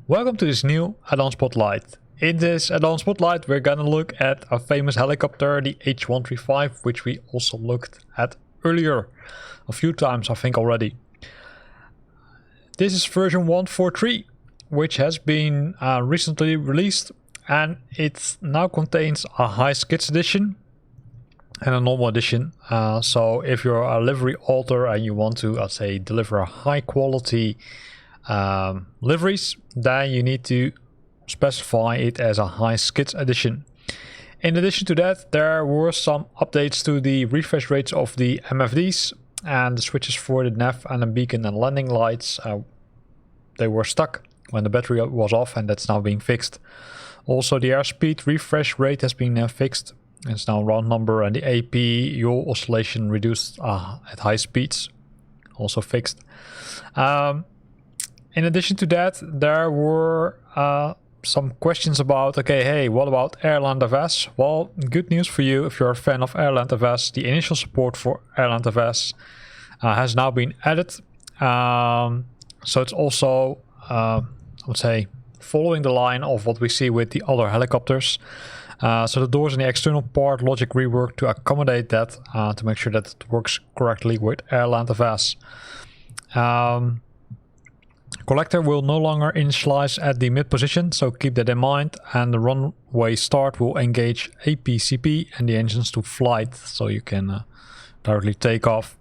Welcome to this new Addon Spotlight. In this Addon Spotlight we're gonna look at a famous helicopter, the H135, which we also looked at earlier a few times I think already. This is version 143, which has been recently released, and it now contains a high skids edition and a normal edition. So if you're a livery author and you want to, let's say, deliver a high quality liveries, then you need to specify it as a high skids edition. In addition to that, there were some updates to the refresh rates of the MFDs and the switches for the nav and the beacon and landing lights. They were stuck when the battery was off, and that's now being fixed. Also, the airspeed refresh rate has been fixed. It's now round number, and the AP yaw oscillation reduced at high speeds, also fixed. In addition to that, there were some questions about, okay, hey, what about Airland FS? Well, good news for you if you're a fan of Airland FS. The initial support for Airland FS has now been added. So it's also, I would say, following the line of what we see with the other helicopters. So the doors in the external part logic reworked to accommodate that, to make sure that it works correctly with Airland FS. Collector will no longer initialize at the mid position, so keep that in mind, and the runway start will engage APCP and the engines to flight, so you can directly take off.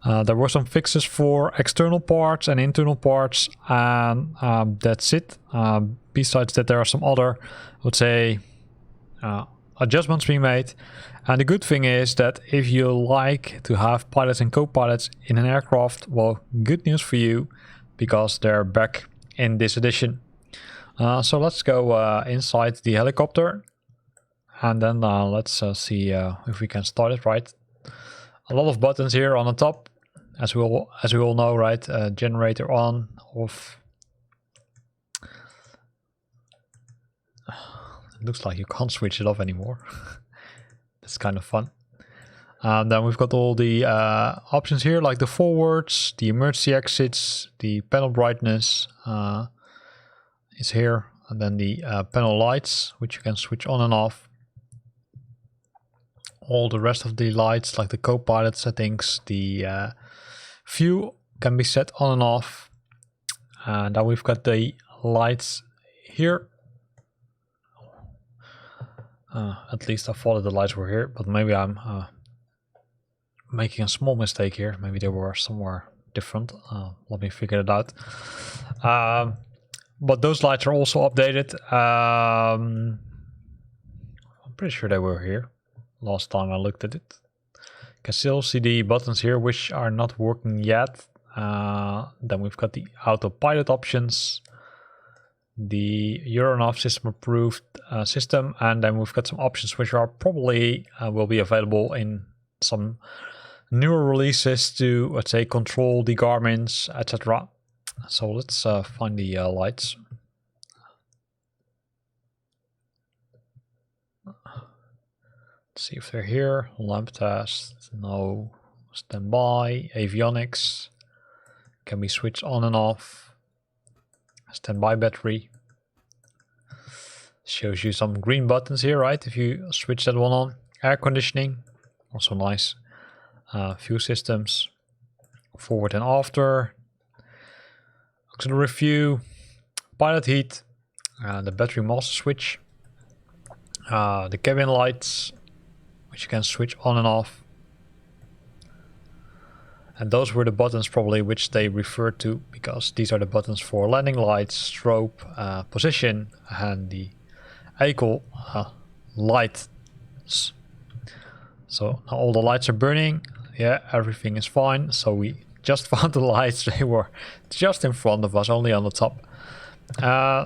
There were some fixes for external parts and internal parts, and that's it. Besides that, there are some other, I would say, adjustments being made. And the good thing is that if you like to have pilots and co-pilots in an aircraft, well, good news for you, because they're back in this edition. So let's go inside the helicopter, and then let's see if we can start it right. A lot of buttons here on the top, as we all know, right? Generator on, off. It looks like you can't switch it off anymore. That's kind of fun. Then we've got all the options here, like the forwards, the emergency exits, the panel brightness is here, and then the panel lights, which you can switch on and off. All the rest of the lights, like the co-pilot settings, the view can be set on and off. And then we've got the lights here. At least I thought the lights were here, but maybe I'm making a small mistake here. Maybe they were somewhere different. Let me figure it out. But those lights are also updated. I'm pretty sure they were here last time I looked at it. You can still see the buttons here, which are not working yet. Then we've got the autopilot options, the Euronav system approved system, and then we've got some options which are probably will be available in some newer releases to, let's say, control the Garmins, etc. So let's find the lights. Let's see if they're here. Lamp test, no. Standby, avionics, can be switched on and off. Standby battery. Shows you some green buttons here, right? If you switch that one on. Air conditioning, also nice. Fuel systems, forward and after. Auxiliary fuel, pilot heat, the battery master switch, the cabin lights, which you can switch on and off. And those were the buttons probably which they referred to, because these are the buttons for landing lights, strobe, position, and the ACOL lights. So now all the lights are burning. Yeah, everything is fine. So we just found the lights. They were just in front of us, only on the top.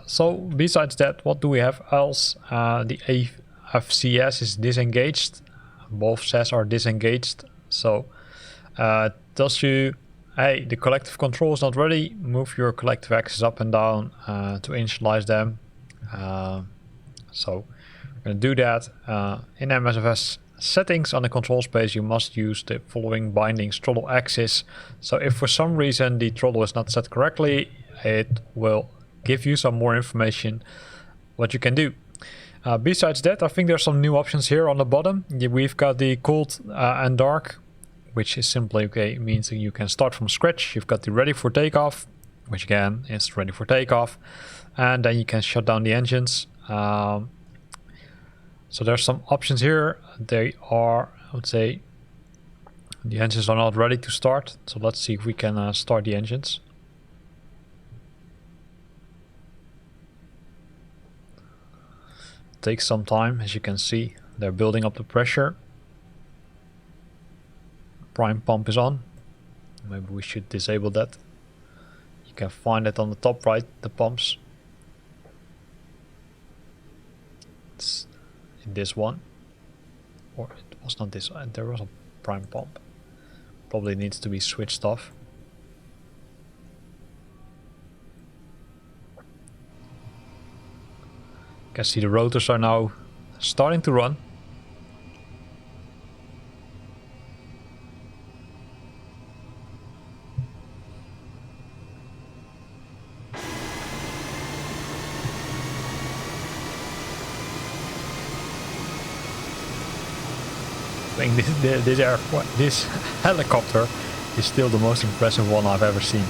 So besides that, what do we have else? The AFCS is disengaged. Both SES are disengaged. So tells you, hey, the collective control is not ready. Move your collective axis up and down to initialize them. So we're going to do that in MSFS settings on the control space, you must use the following bindings: throttle axis. So if for some reason the throttle is not set correctly, it will give you some more information what you can do. Besides that, I think there's some new options here on the bottom. We've got the cold and dark, which is simply means that you can start from scratch. You've got the ready for takeoff, which again is ready for takeoff, and then you can shut down the engines. So there's some options here. They are, I would say, the engines are not ready to start. So let's see if we can start the engines. Takes some time, as you can see. They're building up the pressure. Prime pump is on. Maybe we should disable that. You can find it on the top right, the pumps. It's in this one, or it was not this. There was a prime pump. Probably needs to be switched off. You can see the rotors are now starting to run. I think this helicopter is still the most impressive one I've ever seen.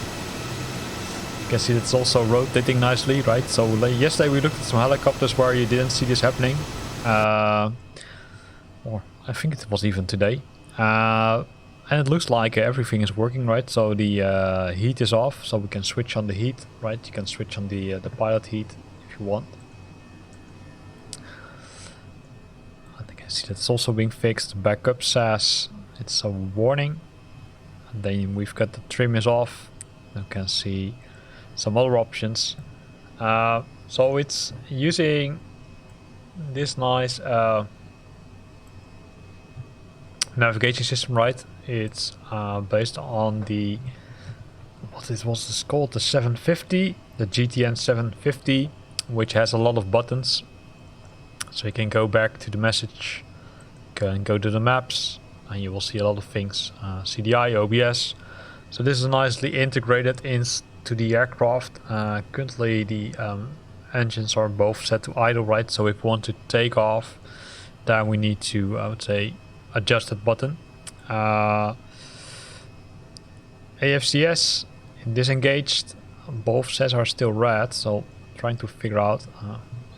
You can see it's also rotating nicely, right? So yesterday we looked at some helicopters where you didn't see this happening. Or I think it was even today. And it looks like everything is working, right? So the heat is off, so we can switch on the heat, right? You can switch on the pilot heat if you want. See, that's also being fixed. Backup says it's a warning. And then we've got the trim is off. You can see some other options. So it's using this nice navigation system, right? It's based on the what it was called, the 750, the GTN 750, which has a lot of buttons. So you can go back to the message, can go to the maps, and you will see a lot of things. CDI, OBS. So this is nicely integrated into the aircraft. Currently the engines are both set to idle, right? So if we want to take off, then we need to, I would say, adjust that button. AFCS disengaged. Both sets are still red, so trying to figure out.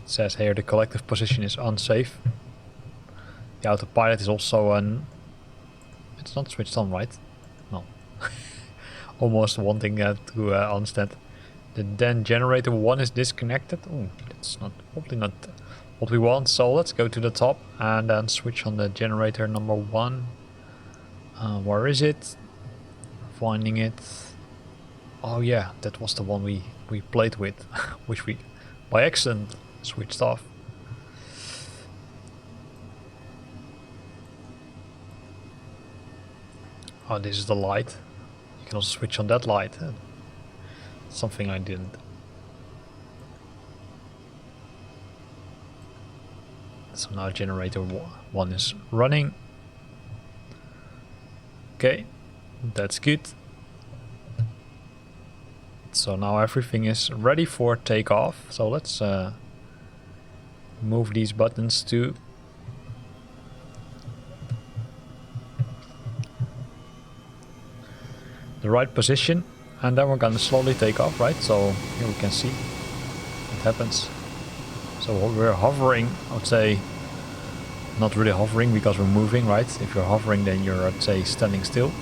Says here the collective position is unsafe. The autopilot is also it's not switched on, right? No. Almost wanting to understand. The then generator 1 is disconnected. Oh, that's probably not what we want. So let's go to the top and then switch on the generator number 1. Where is it? Finding it. Oh yeah, that was the one we played with, which we by accident switched off. Oh, this is the light. You can also switch on that light. Something I didn't. So now generator 1 is running. Okay, that's good. So now everything is ready for takeoff. So let's move these buttons to the right position, and then we're gonna slowly take off, right? So here we can see what happens. So we're hovering, I would say, not really hovering because we're moving, right? If you're hovering, then you're, I'd say, standing still.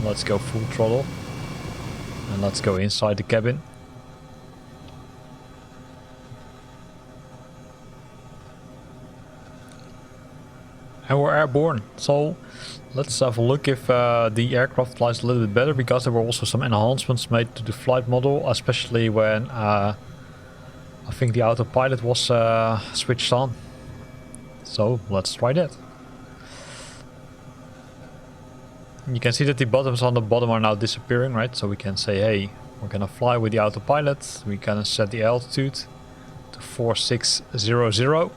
Let's go full throttle. And let's go inside the cabin. And we're airborne. So let's have a look if the aircraft flies a little bit better, because there were also some enhancements made to the flight model, especially when I think the autopilot was switched on. So let's try that. You can see that the buttons on the bottom are now disappearing, right? So we can say, hey, we're gonna fly with the autopilot. We can set the altitude. 4600.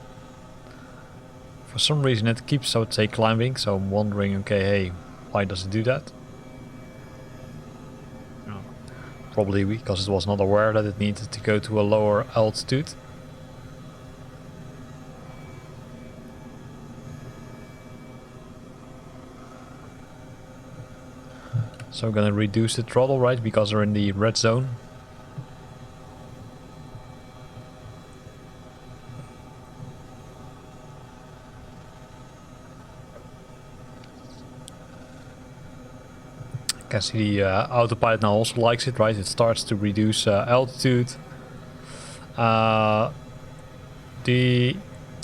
For some reason it keeps, I would say, climbing, so I'm wondering, okay, hey, why does it do that? Oh, probably because it was not aware that it needed to go to a lower altitude. So I'm gonna reduce the throttle, right, because we're in the red zone. You can see the autopilot now also likes it, right? It starts to reduce altitude. The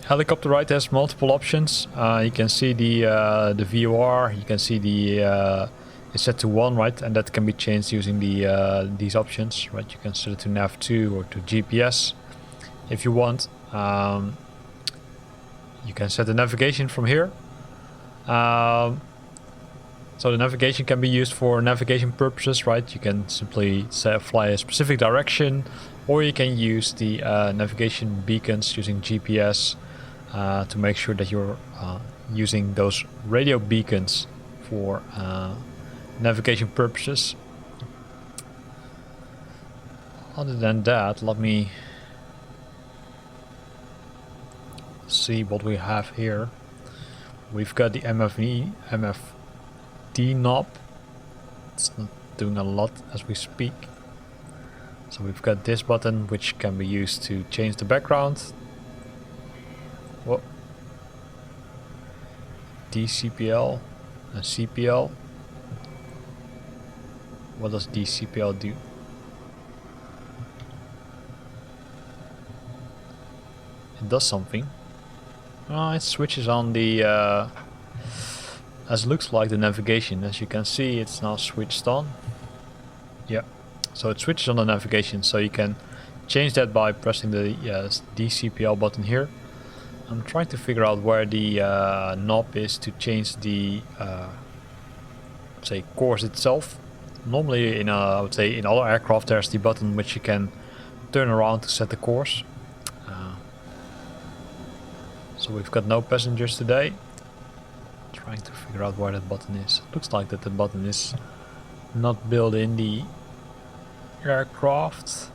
helicopter, right, has multiple options. You can see the VOR. You can see the it's set to 1, right, and that can be changed using the these options, right? You can set it to nav 2 or to GPS if you want. You can set the navigation from here. So the navigation can be used for navigation purposes, right? You can simply fly a specific direction, or you can use the navigation beacons using GPS to make sure that you're using those radio beacons for navigation purposes. Other than that, let me see what we have here. We've got the MFD knob. It's not doing a lot as we speak. So we've got this button, which can be used to change the background. Whoa. DCPL and CPL. What does DCPL do? It does something. It switches on the as looks like the navigation. As you can see, it's now switched on. Yeah, so it switches on the navigation, so you can change that by pressing the DCPL button here. I'm trying to figure out where the knob is to change the say course itself. Normally in I would say in other aircraft there's the button which you can turn around to set the course. So we've got no passengers today. Trying to figure out where that button is. Looks like that the button is not built in the aircraft.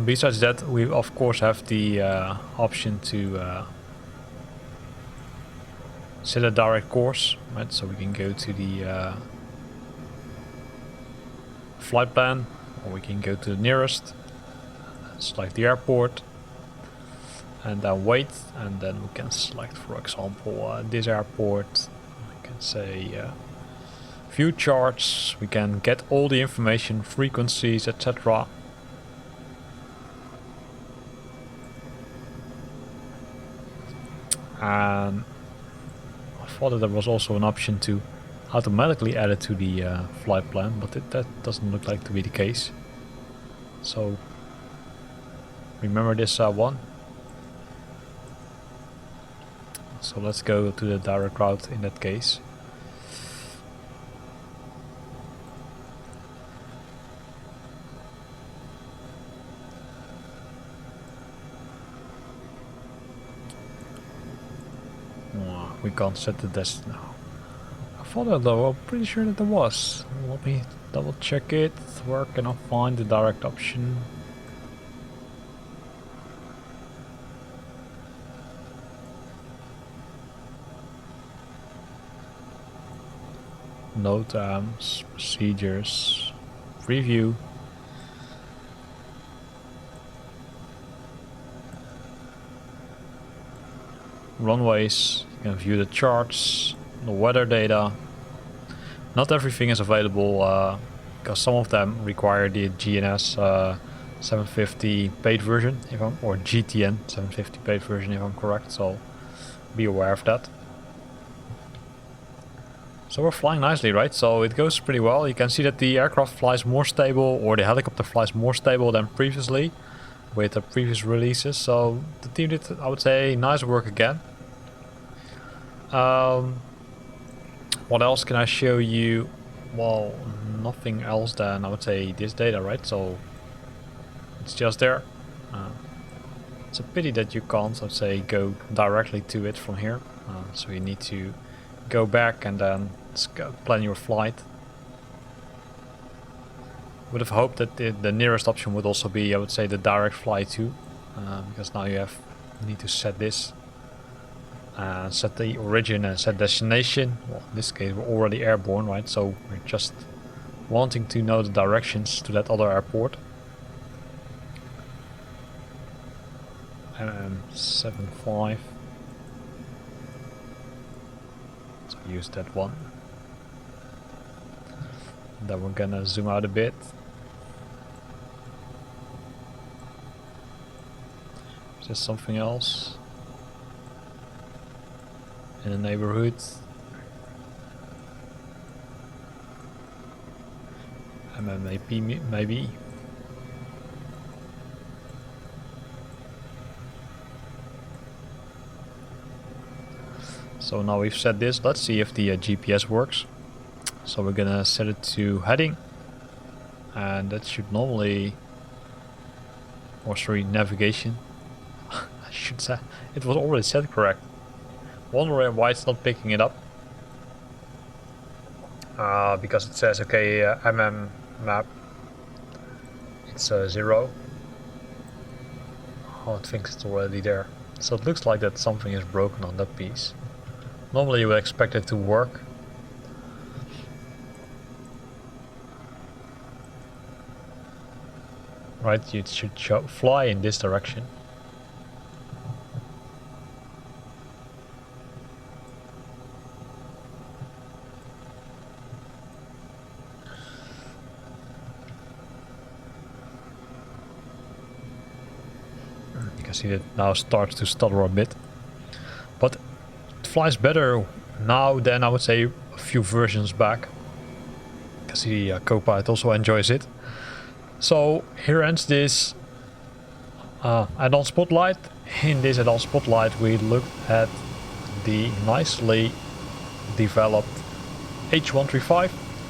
Besides that, we of course have the option to set a direct course, right? So we can go to the flight plan, or we can go to the nearest, select the airport, and then wait, and then we can select, for example, this airport. I can say view charts. We can get all the information, frequencies, etc. And I thought that there was also an option to automatically add it to the flight plan, but that doesn't look like to be the case. So remember this one. So let's go to the direct route in that case. We can't set the destination now. I thought that though, I'm pretty sure that there was. Let me double check it. Where can I find the direct option? Note arms, procedures, preview. Runways, you can view the charts, the weather data. Not everything is available because some of them require the GNS 750 paid version, or GTN 750 paid version if I'm correct, so be aware of that. So we're flying nicely, right? So it goes pretty well. You can see that the aircraft flies more stable, or the helicopter flies more stable than previously with the previous releases. So the team did, I would say, nice work again. What else can I show you? well, nothing else than I would say this data, right? So it's just there. It's a pity that you can't, let's say, go directly to it from here. So you need to go back and then plan your flight. Would have hoped that the nearest option would also be, I would say, the direct flight too, because now you need to set this, set the origin and set destination. Well, in this case we're already airborne, right? So we're just wanting to know the directions to that other airport. 75. So use that one. Then we're gonna zoom out a bit. Is there something else in the neighborhood? Maybe. So now we've set this, let's see if the GPS works. So we're gonna set it to heading, and that should normally, or sorry, navigation. I should say it was already set correct. Wondering why it's not picking it up. Because it says okay, map. It's 0. Oh, it thinks it's already there. So it looks like that something is broken on that piece. Normally you would expect it to work. Right, it should fly in this direction. You can see that now starts to stutter a bit. But it flies better now than I would say a few versions back. You can see Copilot also enjoys it. So here ends this Addon Spotlight. In this Addon Spotlight we looked at the nicely developed H135,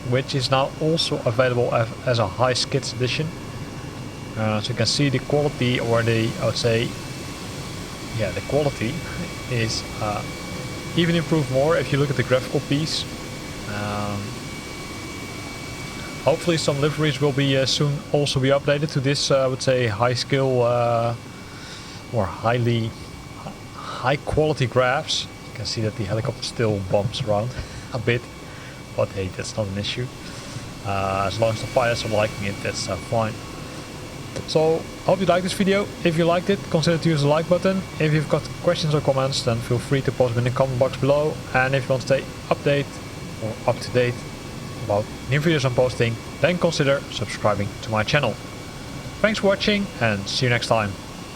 which is now also available as a high skids edition. So you can see the quality, or I would say, yeah, the quality is even improved more if you look at the graphical piece. Hopefully some liveries will be soon also be updated to this, I would say, high skill or high quality graphs. You can see that the helicopter still bumps around a bit, but hey, that's not an issue. As long as the pilots are liking it, that's fine. So, hope you liked this video. If you liked it, consider to use the like button. If you've got questions or comments, then feel free to post them in the comment box below. And if you want to stay up to date about new videos I'm posting, then consider subscribing to my channel. Thanks for watching and see you next time.